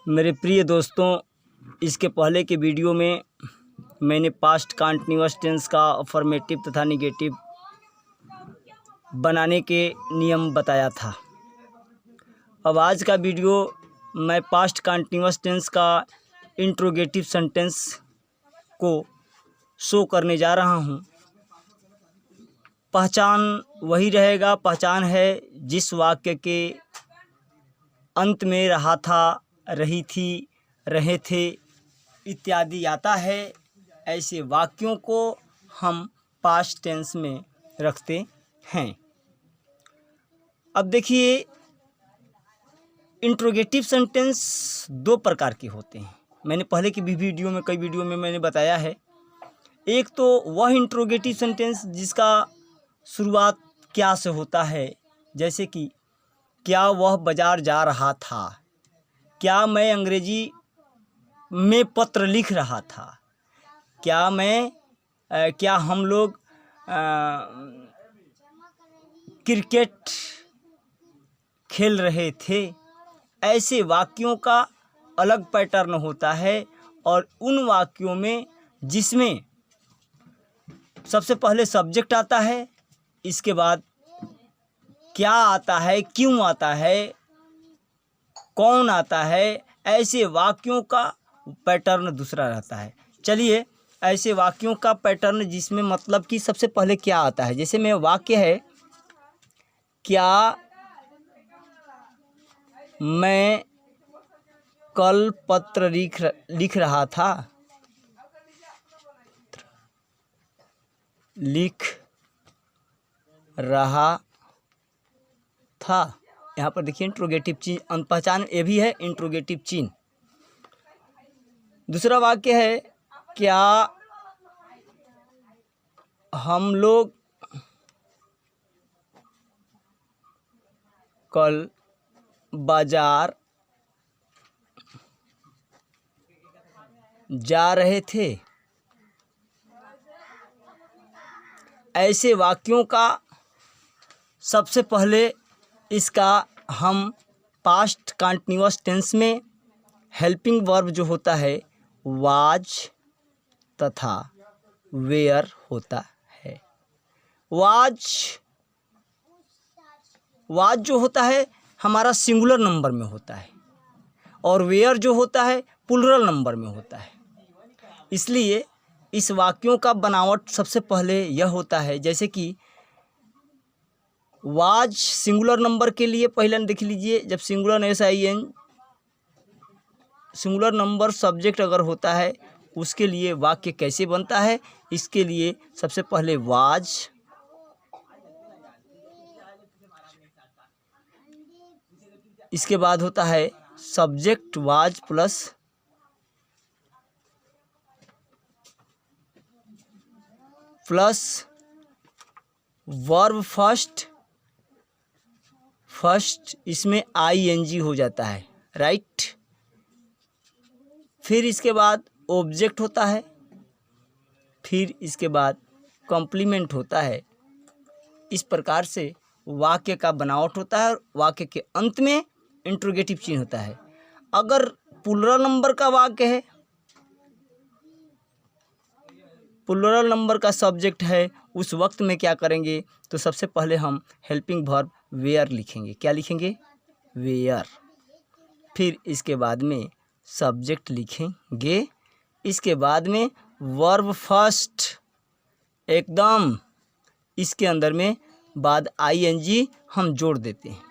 मेरे प्रिय दोस्तों, इसके पहले के वीडियो में मैंने पास्ट कंटीन्यूअस टेंस का अफर्मेटिव तथा निगेटिव बनाने के नियम बताया था। अब आज का वीडियो मैं पास्ट कंटीन्यूअस टेंस का इंट्रोगेटिव सेंटेंस को शो करने जा रहा हूँ। पहचान वही रहेगा, पहचान है जिस वाक्य के अंत में रहा था, रही थी, रहे थे इत्यादि आता है। ऐसे वाक्यों को हम पास्ट टेंस में रखते हैं। अब देखिए, इंट्रोगेटिव सेंटेंस दो प्रकार के होते हैं। मैंने पहले की भी कई वीडियो में मैंने बताया है। एक तो वह इंट्रोगेटिव सेंटेंस जिसका शुरुआत क्या से होता है, जैसे कि क्या वह बाजार जा रहा था, क्या मैं अंग्रेजी में पत्र लिख रहा था, क्या हम लोग क्रिकेट खेल रहे थे। ऐसे वाक्यों का अलग पैटर्न होता है। और उन वाक्यों में जिसमें सबसे पहले सब्जेक्ट आता है, इसके बाद क्या आता है, क्यों आता है, कौन आता है, ऐसे वाक्यों का पैटर्न दूसरा रहता है। चलिए, ऐसे वाक्यों का पैटर्न जिसमें मतलब कि सबसे पहले क्या आता है, जैसे में वाक्य है, क्या मैं कल पत्र लिख रहा था, यहाँ पर देखिए इंट्रोगेटिव चिन्ह पहचान ये भी है, इंट्रोगेटिव चिन्ह। दूसरा वाक्य है, क्या हम लोग कल बाजार जा रहे थे। ऐसे वाक्यों का सबसे पहले इसका हम पास्ट कंटीन्यूअस टेंस में हेल्पिंग वर्ब जो होता है वाज तथा वेयर होता है। वाज जो होता है हमारा सिंगुलर नंबर में होता है और वेयर जो होता है प्लूरल नंबर में होता है। इसलिए इस वाक्यों का बनावट सबसे पहले यह होता है, जैसे कि वाज सिंगुलर नंबर के लिए पहले देख लीजिए, जब सिंगुलर नंबर सब्जेक्ट अगर होता है उसके लिए वाक्य कैसे बनता है। इसके लिए सबसे पहले वाज, इसके बाद होता है subject was plus verb first इसमें ing हो जाता है, राइट। फिर इसके बाद ऑब्जेक्ट होता है, फिर इसके बाद कॉम्प्लीमेंट होता है। इस प्रकार से वाक्य का बनावट होता है और वाक्य के अंत में इंट्रोगेटिव चिन्ह होता है। अगर प्लूरल नंबर का वाक्य है, प्लूरल नंबर का सब्जेक्ट है, उस वक्त में क्या करेंगे, तो सबसे पहले हम हेल्पिंग वर्ब वेयर लिखेंगे। क्या लिखेंगे? वेयर। फिर इसके बाद में सब्जेक्ट लिखेंगे, इसके बाद में वर्ब फर्स्ट एकदम इसके अंदर में बाद ing हम जोड़ देते हैं।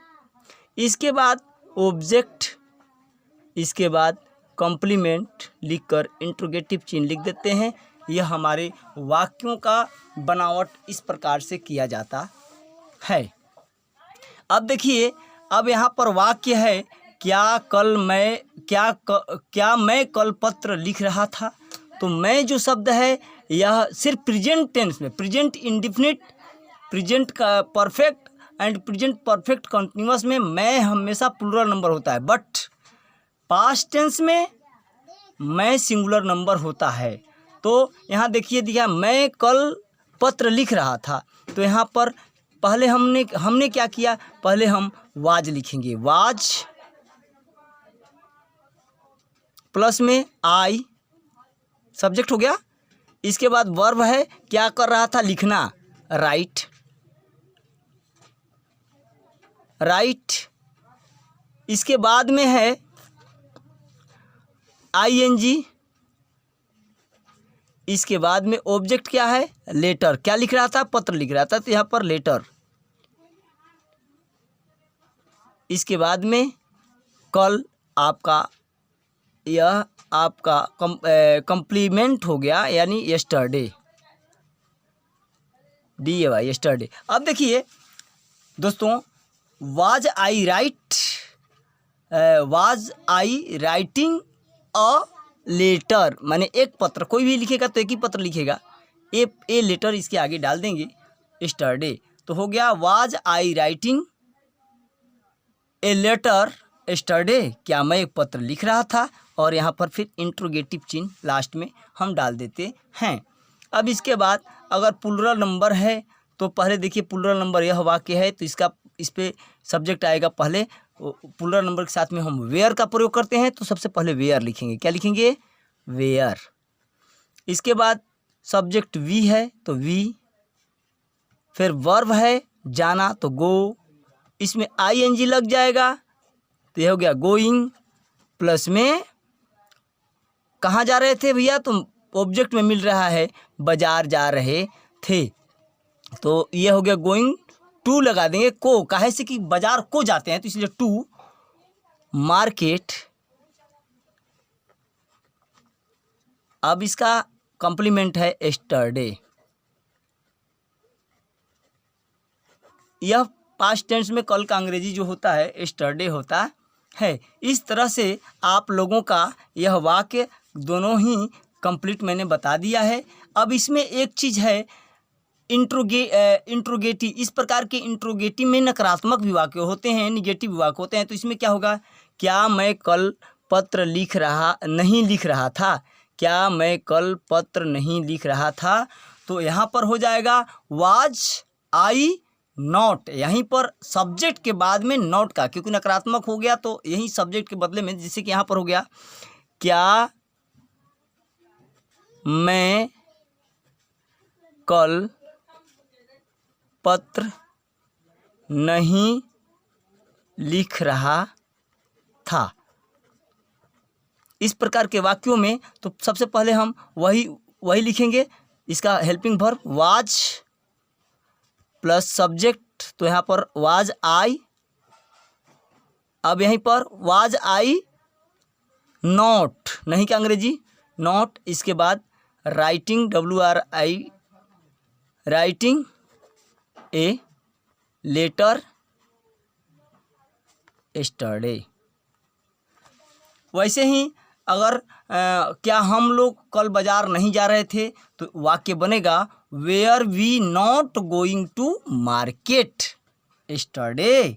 इसके बाद ऑब्जेक्ट, इसके बाद कॉम्प्लीमेंट लिखकर इंट्रोगेटिव चिन्ह लिख देते हैं। यह हमारे वाक्यों का बनावट इस प्रकार से किया जाता है। अब देखिए, अब यहाँ पर वाक्य है, क्या मैं कल पत्र लिख रहा था। तो मैं जो शब्द है यह सिर्फ प्रेजेंट टेंस में, प्रेजेंट इंडेफिनिट, प्रेजेंट का perfect and present perfect continuous में मैं हमेशा प्लूरल नंबर होता है, बट पास्ट टेंस में मैं सिंगुलर नंबर होता है। तो यहाँ देखिए दिया, मैं कल पत्र लिख रहा था। तो यहाँ पर पहले हमने क्या किया, पहले हम वाज लिखेंगे, वाज प्लस में आई, सब्जेक्ट हो गया। इसके बाद वर्ब है, क्या कर रहा था, लिखना, राइट, राइट। इसके बाद में है आईएनजी। इसके बाद में ऑब्जेक्ट क्या है, लेटर, क्या लिख रहा था, पत्र लिख रहा था, तो यहाँ पर लेटर। इसके बाद में कल आपका यह आपका कंप्लीमेंट हो गया, यानी यस्टरडे, DAY, यस्टरडे। अब देखिए दोस्तों, was I writing a letter, माने एक पत्र, कोई भी लिखेगा तो एक ही पत्र लिखेगा, ए लेटर इसके आगे डाल देंगे, यस्टरडे, तो हो गया was I writing a letter yesterday, क्या मैं एक पत्र लिख रहा था, और यहाँ पर फिर इंट्रोगेटिव चिन्ह लास्ट में हम डाल देते हैं। अब इसके बाद अगर प्लुरल नंबर है तो पहले देखिए प्लुरल नंबर यह वाक्य है, तो इस पे सब्जेक्ट आएगा, पहले प्लुरल नंबर के साथ में हम वेयर का प्रयोग करते हैं, तो सबसे पहले वेयर लिखेंगे, क्या लिखेंगे, वेयर। इसके बाद सब्जेक्ट वी है तो वी, फिर वर्ब है जाना तो गो, इसमें आईएनजी लग जाएगा, तो यह हो गया गोइंग, प्लस में कहाँ जा रहे थे भैया, तो ऑब्जेक्ट में मिल रहा है बाजार जा रहे थे, तो ये हो गया गोइंग टू, लगा देंगे को, काहे से कि बाजार को जाते हैं, तो इसलिए टू मार्केट। अब इसका कॉम्प्लीमेंट है यस्टरडे, यह पास्ट टेंस में कल का अंग्रेजी जो होता है यस्टरडे होता है। इस तरह से आप लोगों का यह वाक्य दोनों ही कंप्लीट मैंने बता दिया है। अब इसमें एक चीज़ है, इंट्रोगेटिव, इस प्रकार के इंट्रोगेटिव में नकारात्मक भी वाक्य होते हैं, निगेटिव वाक्य होते हैं, तो इसमें क्या होगा, क्या मैं कल पत्र नहीं लिख रहा था, क्या मैं कल पत्र नहीं लिख रहा था, तो यहाँ पर हो जाएगा वाज आई नॉट, यहीं पर सब्जेक्ट के बाद में नॉट का, क्योंकि नकारात्मक हो गया तो यहीं सब्जेक्ट के बदले में, जैसे कि यहाँ पर हो गया, क्या मैं कल पत्र नहीं लिख रहा था। इस प्रकार के वाक्यों में तो सबसे पहले हम वही लिखेंगे, इसका helping verb was plus subject, तो यहाँ पर वाज आई, अब यहीं पर वाज आई नॉट, नहीं क्या अंग्रेजी, नॉट। इसके बाद writing, WRI, writing a letter yesterday. वैसे ही अगर क्या हम लोग कल बाजार नहीं जा रहे थे, तो वाक्य बनेगा were we not going to market yesterday.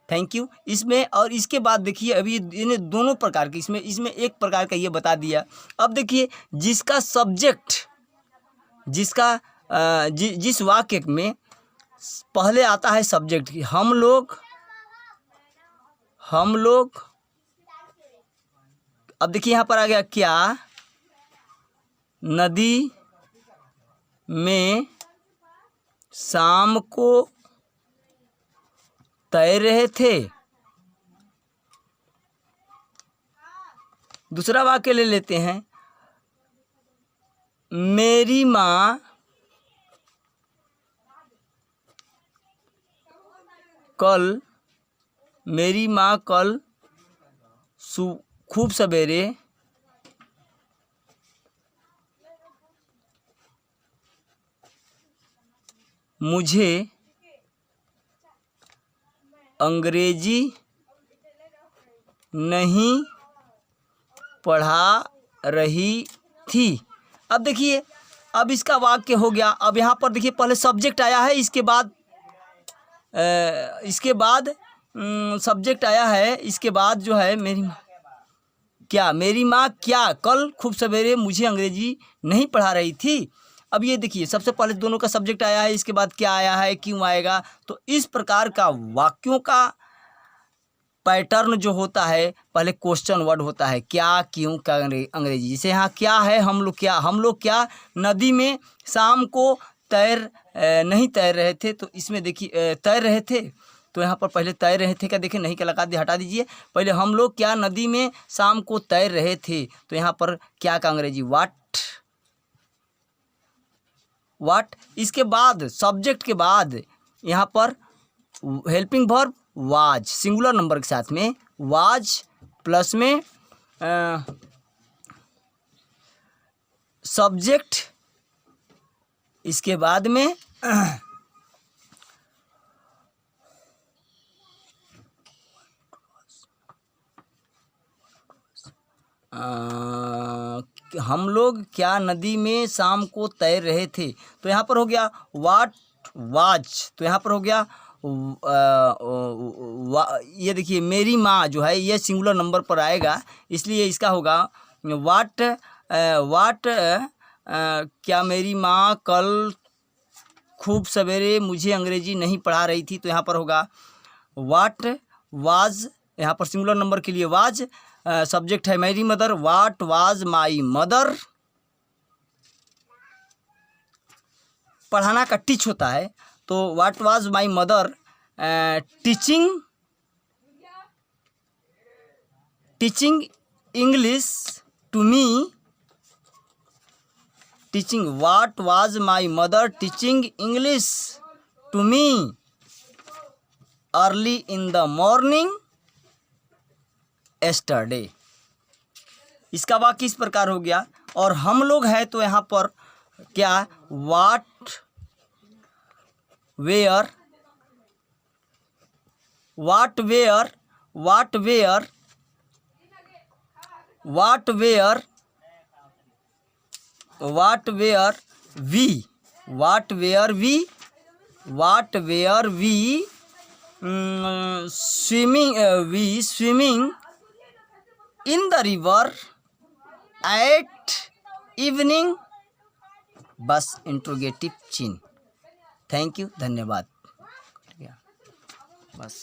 Thank you. इसमें और इसके बाद देखिए, अभी इन्हें दोनों प्रकार के, इसमें एक प्रकार का ये बता दिया। अब देखिए जिसका सब्जेक्ट, जिस वाक्य में पहले आता है सब्जेक्ट, हम लोग, अब देखिए यहाँ पर आ गया, क्या नदी में शाम को तैर रहे थे। दूसरा वाक्य ले लेते हैं, मेरी माँ कल खूब सवेरे मुझे अंग्रेजी नहीं पढ़ा रही थी। अब देखिए, अब इसका वाक्य हो गया। अब यहाँ पर देखिए पहले सब्जेक्ट आया है, इसके बाद सब्जेक्ट आया है, इसके बाद जो है मेरी माँ क्या कल खूब सवेरे मुझे अंग्रेजी नहीं पढ़ा रही थी। अब ये देखिए सबसे पहले दोनों का सब्जेक्ट आया है, इसके बाद क्या आया है, क्यों आएगा। तो इस प्रकार का वाक्यों का पैटर्न जो होता है, पहले क्वेश्चन वर्ड होता है, क्या, क्यों का अंग्रेजी। जैसे यहाँ क्या है, हम लोग क्या नदी में शाम को नहीं तैर रहे थे, तो इसमें देखिए तैर रहे थे, तो यहाँ पर पहले तैर रहे थे का देखें, नहीं का लगा दिए, हटा दीजिए। पहले हम लोग क्या नदी में शाम को तैर रहे थे, तो यहाँ पर क्या का अंग्रेजी वाट। इसके बाद सब्जेक्ट के बाद यहाँ पर helping verb was, singular number के साथ में वाज प्लस में सब्जेक्ट, इसके बाद में हम लोग क्या नदी में शाम को तैर रहे थे, तो यहाँ पर हो गया वाट वाज, तो यहाँ पर हो गया ये देखिए मेरी माँ जो है ये सिंगुलर नंबर पर आएगा, इसलिए इसका होगा वाट क्या मेरी माँ कल खूब सवेरे मुझे अंग्रेजी नहीं पढ़ा रही थी, तो यहाँ पर होगा वाट वाज, यहाँ पर सिंगुलर नंबर के लिए वाज, सब्जेक्ट है मेरी mother, what was my mother. पढ़ाना का टीच होता है, तो what was my mother teaching English to me, what was my mother teaching English to me early in the morning yesterday. इसका वाक्य इस प्रकार हो गया। और हम लोग है तो यहाँ पर क्या what where we swimming in the river at evening, बस इंट्रोगेटिव चिन्ह। थैंक यू, धन्यवाद। बस।